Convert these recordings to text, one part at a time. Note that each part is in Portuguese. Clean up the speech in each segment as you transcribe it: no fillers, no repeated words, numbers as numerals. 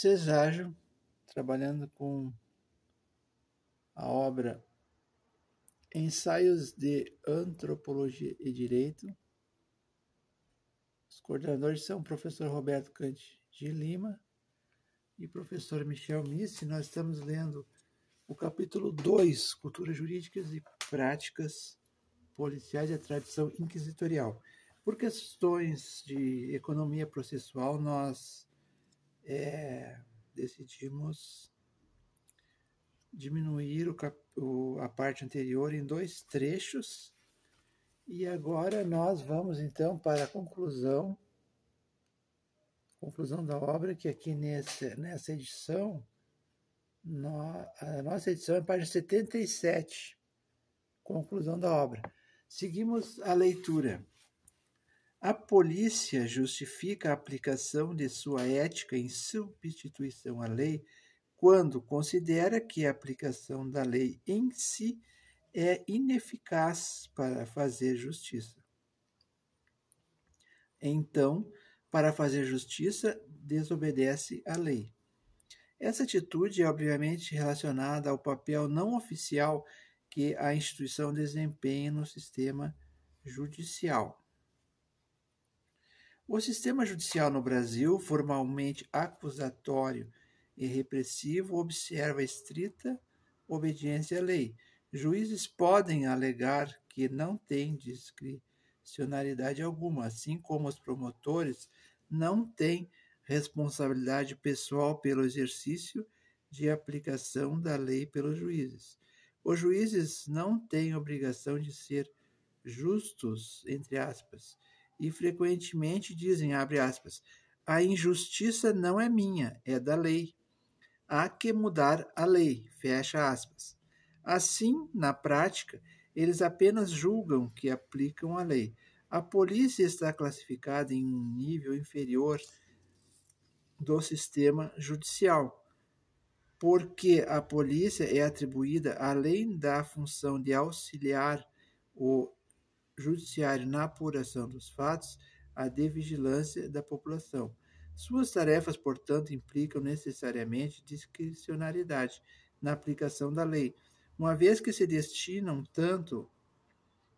Ceságio, trabalhando com a obra Ensaios de Antropologia e Direito. Os coordenadores são o professor Roberto Cante de Lima e o professor Michel Missi. Nós estamos lendo o capítulo 2, Culturas Jurídicas e Práticas Policiais e a Tradição Inquisitorial. Por questões de economia processual, nós decidimos diminuir a parte anterior em 2 trechos. E agora nós vamos então para a conclusão da obra, que aqui nessa edição, a nossa edição é página 77, conclusão da obra. Seguimos a leitura. A polícia justifica a aplicação de sua ética em substituição à lei quando considera que a aplicação da lei em si é ineficaz para fazer justiça. Então, para fazer justiça, desobedece à lei. Essa atitude é obviamente relacionada ao papel não oficial que a instituição desempenha no sistema judicial. O sistema judicial no Brasil, formalmente acusatório e repressivo, observa estrita obediência à lei. Juízes podem alegar que não têm discricionariedade alguma, assim como os promotores não têm responsabilidade pessoal pelo exercício de aplicação da lei pelos juízes. Os juízes não têm obrigação de ser justos, entre aspas, e frequentemente dizem, abre aspas, a injustiça não é minha, é da lei. Há que mudar a lei, fecha aspas. Assim, na prática, eles apenas julgam que aplicam a lei. A polícia está classificada em um nível inferior do sistema judicial, porque a polícia é atribuída, além da função de auxiliar o judiciário na apuração dos fatos, a de vigilância da população. Suas tarefas, portanto, implicam necessariamente discricionariedade na aplicação da lei, uma vez que se destinam tanto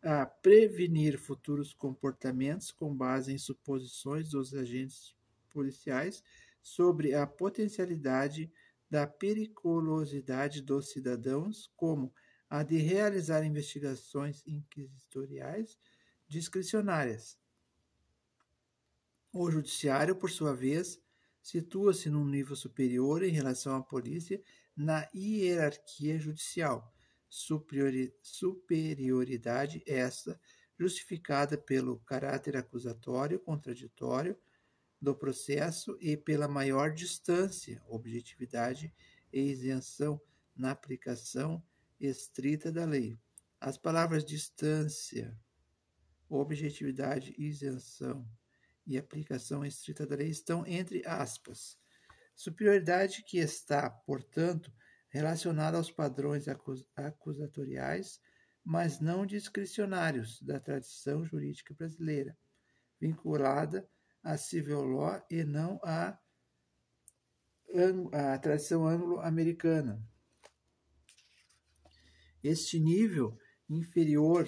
a prevenir futuros comportamentos com base em suposições dos agentes policiais sobre a potencialidade da periculosidade dos cidadãos, como a de realizar investigações inquisitoriais discricionárias. O judiciário, por sua vez, situa-se num nível superior em relação à polícia na hierarquia judicial. Superioridade esta justificada pelo caráter acusatório, contraditório do processo e pela maior distância, objetividade e isenção na aplicação estrita da lei. As palavras distância, objetividade, isenção e aplicação estrita da lei estão entre aspas. Superioridade que está, portanto, relacionada aos padrões acusatoriais, mas não discricionários da tradição jurídica brasileira, vinculada à civil law e não à tradição anglo-americana. Este nível inferior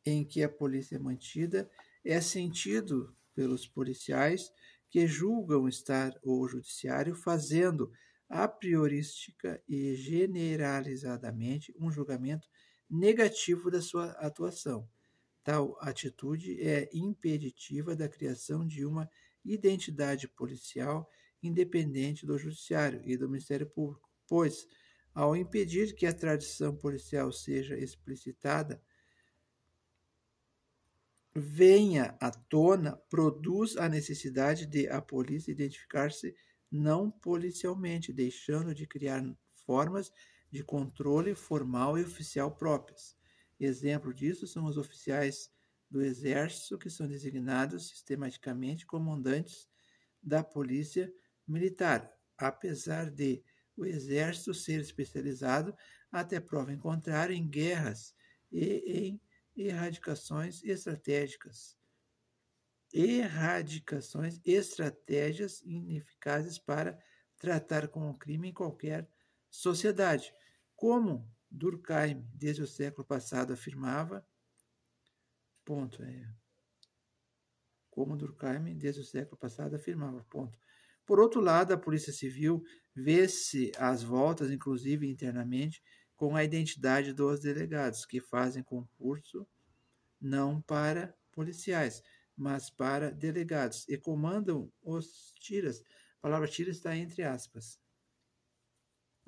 em que a polícia é mantida é sentido pelos policiais que julgam estar o judiciário fazendo a priorística e generalizadamente um julgamento negativo da sua atuação. Tal atitude é impeditiva da criação de uma identidade policial independente do judiciário e do Ministério Público, pois, ao impedir que a tradição policial seja explicitada, venha à tona, produz a necessidade de a polícia identificar-se não policialmente, deixando de criar formas de controle formal e oficial próprias. Exemplo disso são os oficiais do Exército, que são designados sistematicamente comandantes da Polícia Militar, apesar de o Exército ser especializado, até prova em contrário, em guerras e em erradicações estratégicas. Erradicações, estratégias ineficazes para tratar com o crime em qualquer sociedade. Como Durkheim, desde o século passado, afirmava, como Durkheim, desde o século passado, afirmava, Por outro lado, a Polícia Civil vê-se às voltas, inclusive internamente, com a identidade dos delegados, que fazem concurso não para policiais, mas para delegados, e comandam os tiras. A palavra tira está entre aspas.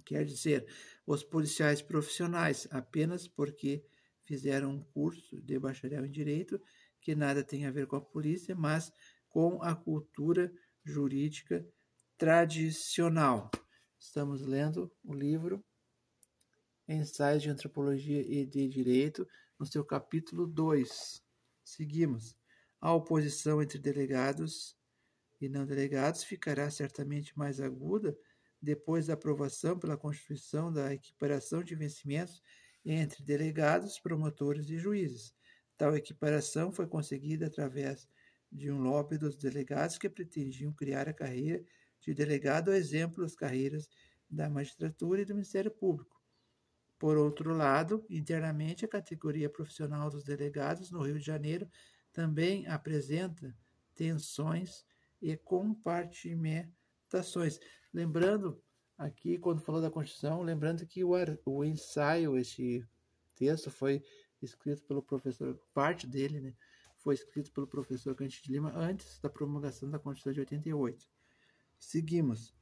Quer dizer, os policiais profissionais, apenas porque fizeram um curso de bacharel em Direito, que nada tem a ver com a polícia, mas com a cultura jurídica tradicional. Estamos lendo o livro Ensaios de Antropologia e de Direito, no seu capítulo 2. Seguimos. A oposição entre delegados e não delegados ficará certamente mais aguda depois da aprovação pela Constituição da equiparação de vencimentos entre delegados, promotores e juízes. Tal equiparação foi conseguida através de um lobby dos delegados que pretendiam criar a carreira de delegado, a exemplo das carreiras da magistratura e do Ministério Público. Por outro lado, internamente, a categoria profissional dos delegados no Rio de Janeiro também apresenta tensões e compartimentações. Lembrando aqui, quando falou da Constituição, lembrando que o ensaio, esse texto foi escrito pelo professor, parte dele, né, foi escrito pelo professor Cândido de Lima antes da promulgação da Constituição de 88. Seguimos.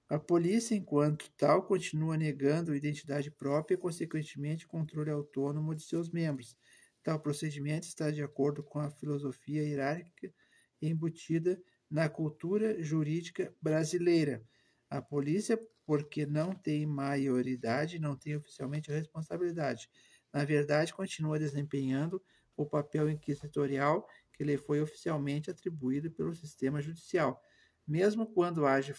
A polícia, enquanto tal, continua negando identidade própria e, consequentemente, controle autônomo de seus membros. Tal procedimento está de acordo com a filosofia hierárquica embutida na cultura jurídica brasileira. A polícia, porque não tem maioridade, não tem oficialmente a responsabilidade. Na verdade, continua desempenhando o papel inquisitorial que lhe foi oficialmente atribuído pelo sistema judicial, mesmo quando age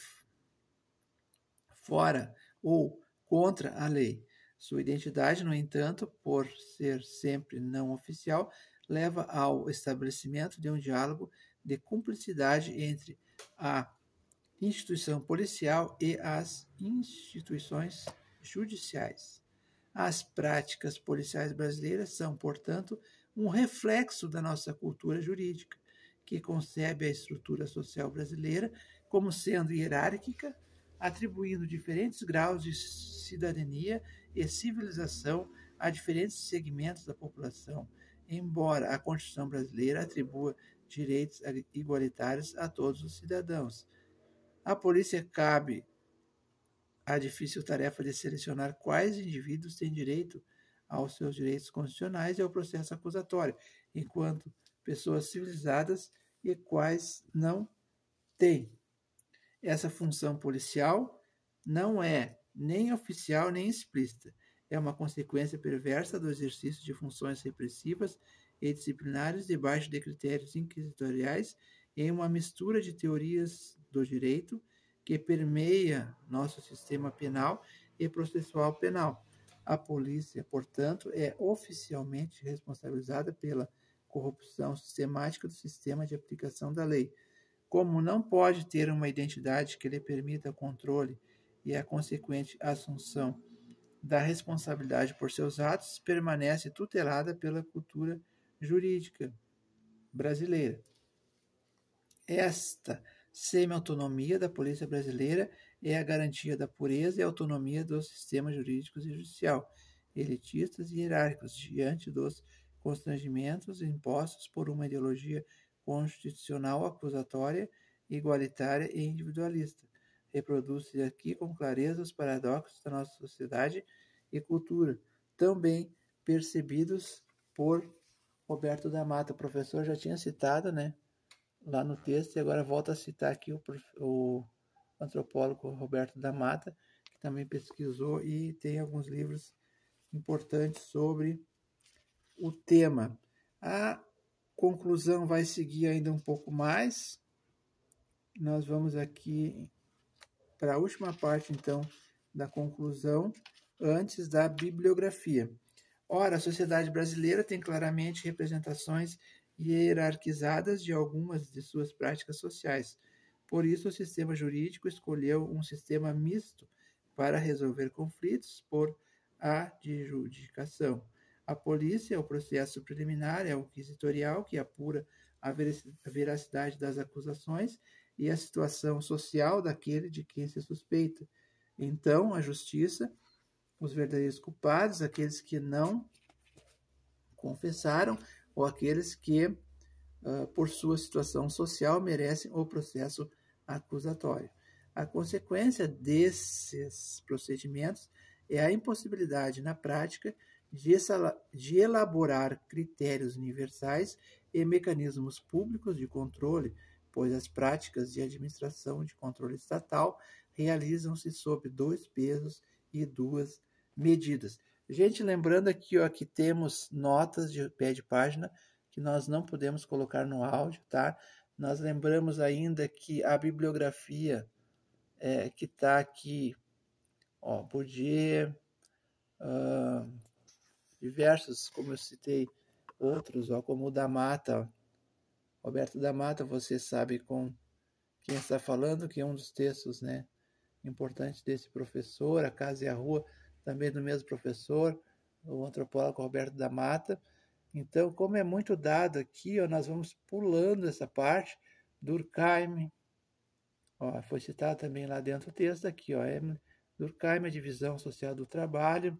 fora ou contra a lei. Sua identidade, no entanto, por ser sempre não oficial, leva ao estabelecimento de um diálogo de cumplicidade entre a instituição policial e as instituições judiciais. As práticas policiais brasileiras são, portanto, um reflexo da nossa cultura jurídica, que concebe a estrutura social brasileira como sendo hierárquica, atribuindo diferentes graus de cidadania e civilização a diferentes segmentos da população, embora a Constituição brasileira atribua direitos igualitários a todos os cidadãos. A polícia cabe a difícil tarefa de selecionar quais indivíduos têm direito aos seus direitos constitucionais e ao processo acusatório, enquanto pessoas civilizadas e quais não têm. Essa função policial não é nem oficial nem explícita. É uma consequência perversa do exercício de funções repressivas e disciplinares debaixo de critérios inquisitoriais em uma mistura de teorias do direito que permeia nosso sistema penal e processual penal. A polícia, portanto, é oficialmente responsabilizada pela corrupção sistemática do sistema de aplicação da lei. Como não pode ter uma identidade que lhe permita o controle e a consequente assunção da responsabilidade por seus atos, permanece tutelada pela cultura jurídica brasileira. Esta semi-autonomia da polícia brasileira é a garantia da pureza e autonomia dos sistemas jurídicos e judicial, elitistas e hierárquicos, diante dos constrangimentos impostos por uma ideologia constitucional acusatória, igualitária e individualista. Reproduz-se aqui com clareza os paradoxos da nossa sociedade e cultura, também percebidos por Roberto da Mata. O professor já tinha citado, né, lá no texto, e agora volta a citar aqui o antropólogo Roberto da Mata, que também pesquisou e tem alguns livros importantes sobre o tema. A conclusão vai seguir ainda um pouco mais. Nós vamos aqui para a última parte, então, da conclusão, antes da bibliografia. Ora, a sociedade brasileira tem claramente representações hierarquizadas de algumas de suas práticas sociais. Por isso, o sistema jurídico escolheu um sistema misto para resolver conflitos por adjudicação. A polícia, o processo preliminar, é o inquisitorial, que apura a veracidade das acusações e a situação social daquele de quem se suspeita. Então, a justiça, os verdadeiros culpados, aqueles que não confessaram ou aqueles que, por sua situação social, merecem o processo acusatório. A consequência desses procedimentos é a impossibilidade, na prática, de elaborar critérios universais e mecanismos públicos de controle, pois as práticas de administração de controle estatal realizam-se sob 2 pesos e 2 medidas. Gente, lembrando aqui, ó, que temos notas de pé de página que nós não podemos colocar no áudio, tá? Nós lembramos ainda que a bibliografia que está aqui, ó, Bourdieu, diversos, como eu citei, outros, ó, como o da Mata, ó, Roberto da Mata, você sabe com quem está falando, que é um dos textos, né, importantes desse professor, A Casa e a Rua, também do mesmo professor, o antropólogo Roberto da Mata. Então, como é muito dado aqui, ó, nós vamos pulando essa parte. Durkheim, ó, foi citado também lá dentro do texto, aqui, ó, Durkheim, a divisão social do trabalho,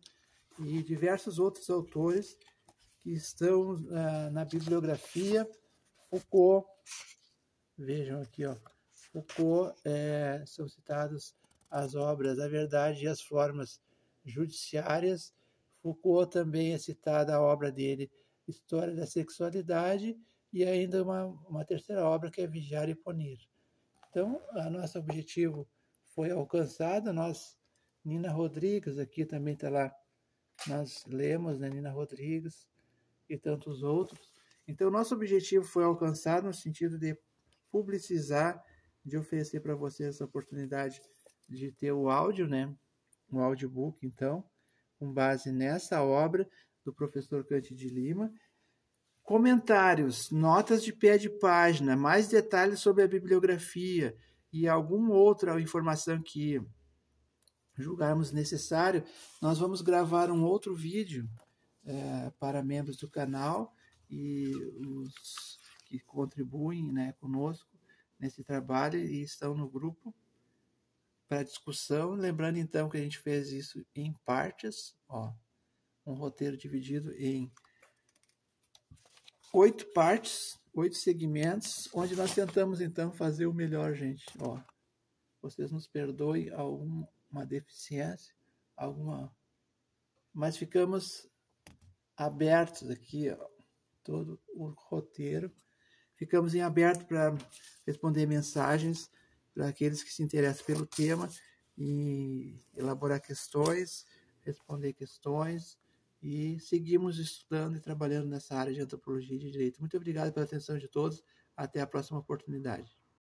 e diversos outros autores que estão na bibliografia. Foucault, vejam aqui, ó, Foucault, são citados as obras A Verdade e as Formas Judiciárias. Foucault também é citada a obra dele, História da Sexualidade, e ainda uma terceira obra que é Vigiar e Punir. Então, o nosso objetivo foi alcançado. Nós, Nina Rodrigues, aqui também está lá, nós lemos, né, Nina Rodrigues e tantos outros. Então, nosso objetivo foi alcançado no sentido de publicizar, de oferecer para vocês essa oportunidade de ter o áudio, né, um audiobook, então, com base nessa obra do professor Cândido Lima. Comentários, notas de pé de página, mais detalhes sobre a bibliografia e alguma outra informação que julgarmos necessário, nós vamos gravar um outro vídeo para membros do canal e os que contribuem, né, conosco nesse trabalho e estão no grupo para discussão. Lembrando então que a gente fez isso em partes, ó, um roteiro dividido em 8 partes, 8 segmentos, onde nós tentamos então fazer o melhor, gente. Ó, vocês nos perdoem alguma deficiência, mas ficamos abertos aqui, ó, todo o roteiro. Ficamos em aberto para responder mensagens para aqueles que se interessam pelo tema e elaborar questões, responder questões, e seguimos estudando e trabalhando nessa área de antropologia e de direito. Muito obrigado pela atenção de todos. Até a próxima oportunidade.